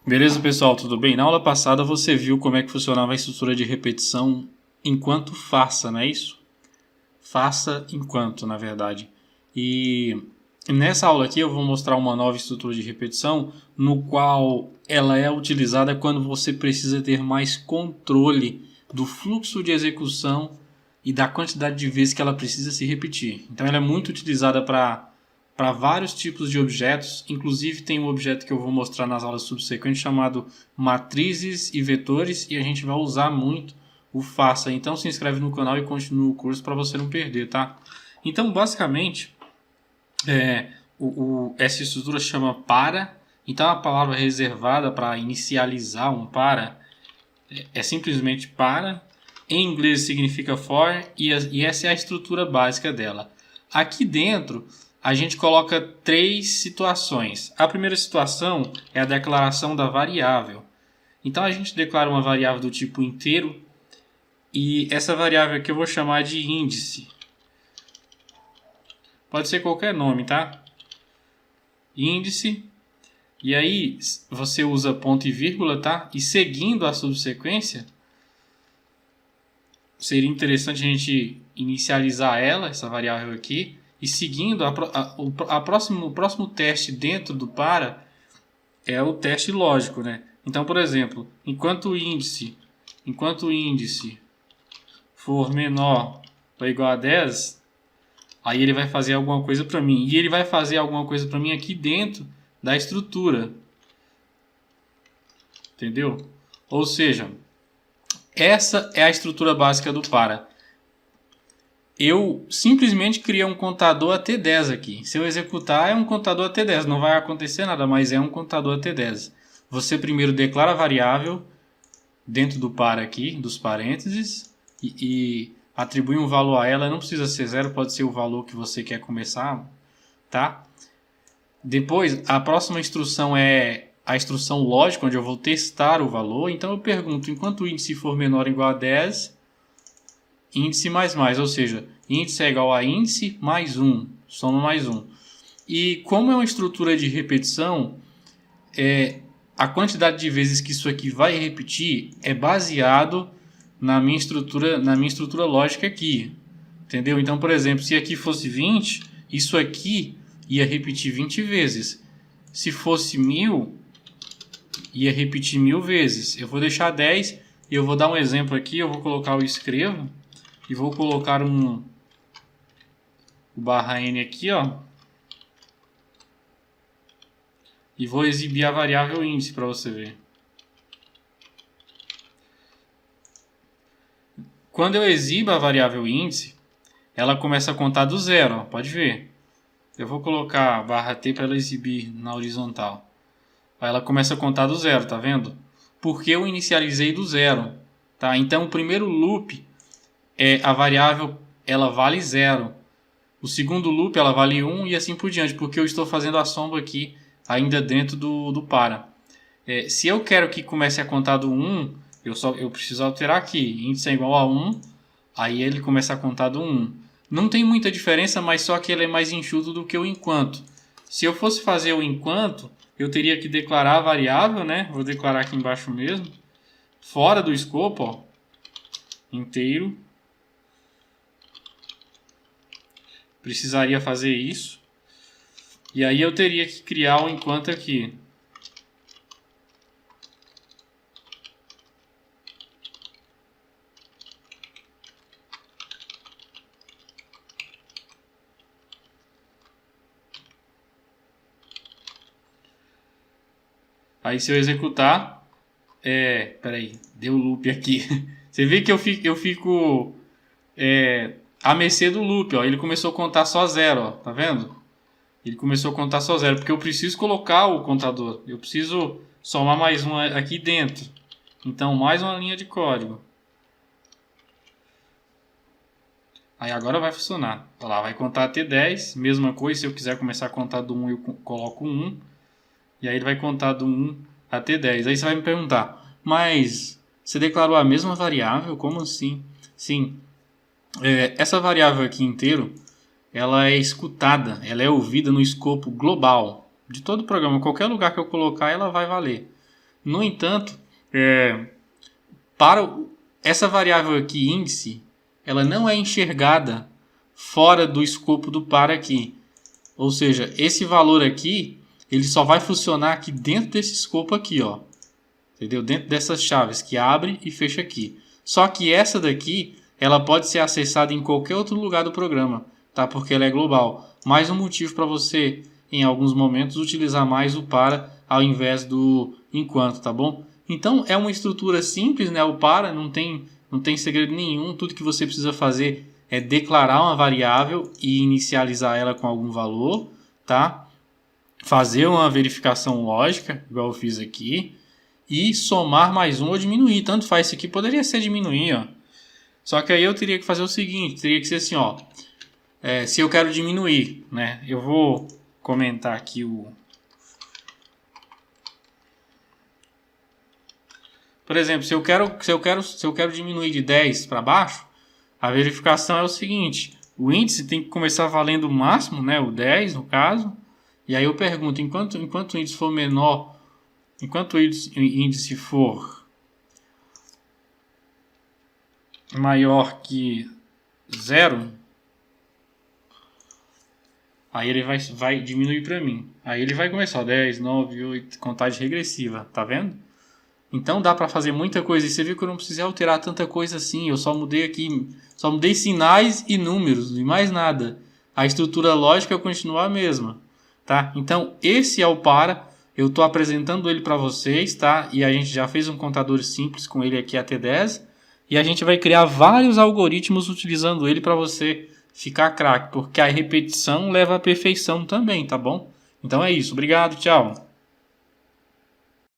Beleza, pessoal, tudo bem? Na aula passada você viu como é que funcionava a estrutura de repetição enquanto faça, não é isso? Faça enquanto, na verdade. E nessa aula aqui eu vou mostrar uma nova estrutura de repetição no qual ela é utilizada quando você precisa ter mais controle do fluxo de execução e da quantidade de vezes que ela precisa se repetir. Então ela é muito utilizada para vários tipos de objetos, inclusive tem um objeto que eu vou mostrar nas aulas subsequentes chamado matrizes e vetores, e a gente vai usar muito o faça. Então se inscreve no canal e continua o curso para você não perder, tá? Então basicamente essa estrutura chama para. Então a palavra reservada para inicializar um para é simplesmente para. Em inglês significa for e essa é a estrutura básica dela. Aqui dentro a gente coloca três situações. A primeira situação é a declaração da variável. Então a gente declara uma variável do tipo inteiro e essa variável aqui eu vou chamar de índice. Pode ser qualquer nome, tá? Índice. E aí você usa ponto e vírgula, tá? E seguindo a subsequência, seria interessante a gente inicializar ela, essa variável aqui, e seguindo o próximo teste dentro do para é o teste lógico, né? Então, por exemplo, enquanto o índice for menor ou igual a 10, aí ele vai fazer alguma coisa para mim. E ele vai fazer alguma coisa para mim aqui dentro da estrutura. Entendeu? Ou seja, essa é a estrutura básica do para. Eu simplesmente criei um contador até 10 aqui. Se eu executar, é um contador até 10. Não vai acontecer nada, mas é um contador até 10. Você primeiro declara a variável dentro do para aqui, dos parênteses, e atribui um valor a ela. Não precisa ser 0, pode ser o valor que você quer começar, tá? Depois, a próxima instrução é a instrução lógica, onde eu vou testar o valor. Então eu pergunto, enquanto o índice for menor ou igual a 10... índice mais, ou seja, índice é igual a índice mais 1, soma mais 1. E como é uma estrutura de repetição, a quantidade de vezes que isso aqui vai repetir é baseado na minha estrutura lógica aqui. Entendeu? Então, por exemplo, se aqui fosse 20, isso aqui ia repetir 20 vezes. Se fosse 1000, ia repetir 1000 vezes. Eu vou deixar 10 e eu vou dar um exemplo aqui, eu vou colocar o escrevo. E vou colocar o barra n aqui, ó. E vou exibir a variável índice para você ver. Quando eu exibo a variável índice, ela começa a contar do zero, ó, pode ver. Eu vou colocar barra t para ela exibir na horizontal. Aí ela começa a contar do zero, tá vendo? Porque eu inicializei do zero, tá? Então o primeiro loop a variável ela vale 0. O segundo loop ela vale 1 e assim por diante, porque eu estou fazendo a soma aqui ainda dentro do para. Se eu quero que comece a contar do 1, eu preciso alterar aqui. Índice é igual a 1, aí ele começa a contar do 1. Não tem muita diferença, mas só que ele é mais enxuto do que o enquanto. Se eu fosse fazer o enquanto, eu teria que declarar a variável, né? Vou declarar aqui embaixo mesmo. Fora do escopo, ó, inteiro. Precisaria fazer isso. E aí eu teria que criar um enquanto aqui. Aí se eu executar... peraí, deu loop aqui. Você vê que eu fico à mercê do loop, ó. Ele começou a contar só 0, ó. Tá vendo? Ele começou a contar só 0, porque eu preciso colocar o contador. Eu preciso somar mais um aqui dentro. Então, mais uma linha de código. Aí agora vai funcionar. Olha lá, vai contar até 10. Mesma coisa, se eu quiser começar a contar do 1, eu coloco 1. E aí ele vai contar do 1 até 10. Aí você vai me perguntar, mas você declarou a mesma variável? Como assim? Sim. Essa variável aqui inteiro, ela é escutada, ela é ouvida no escopo global de todo o programa. Qualquer lugar que eu colocar, ela vai valer. No entanto, para essa variável aqui, índice, ela não é enxergada fora do escopo do par aqui. Ou seja, esse valor aqui, ele só vai funcionar aqui dentro desse escopo aqui, ó. Entendeu? Dentro dessas chaves que abre e fecha aqui. Só que essa daqui, ela pode ser acessada em qualquer outro lugar do programa, tá? Porque ela é global. Mais um motivo para você, em alguns momentos, utilizar mais o para ao invés do enquanto, tá bom? Então, é uma estrutura simples, né? O para não tem segredo nenhum. Tudo que você precisa fazer é declarar uma variável e inicializar ela com algum valor, tá? Fazer uma verificação lógica, igual eu fiz aqui, e somar mais um ou diminuir. Tanto faz, isso aqui poderia ser diminuir, ó. Só que aí eu teria que fazer o seguinte, teria que ser assim, ó. Se eu quero diminuir, né? Eu vou comentar aqui o... Por exemplo, se eu quero diminuir de 10 para baixo, a verificação é o seguinte. O índice tem que começar valendo o máximo, né? O 10 no caso. E aí eu pergunto, enquanto o índice for menor, enquanto o índice for maior que 0, aí ele vai diminuir para mim. Aí ele vai começar 10, 9, 8, contagem regressiva, tá vendo? Então dá para fazer muita coisa. E você viu que eu não precisei alterar tanta coisa assim. Eu só mudei aqui, só mudei sinais e números e mais nada. A estrutura lógica continua a mesma, tá? Então esse é o para. Eu estou apresentando ele para vocês, tá? E a gente já fez um contador simples com ele aqui até 10. E a gente vai criar vários algoritmos utilizando ele para você ficar craque. Porque a repetição leva à perfeição também, tá bom? Então é isso. Obrigado, tchau.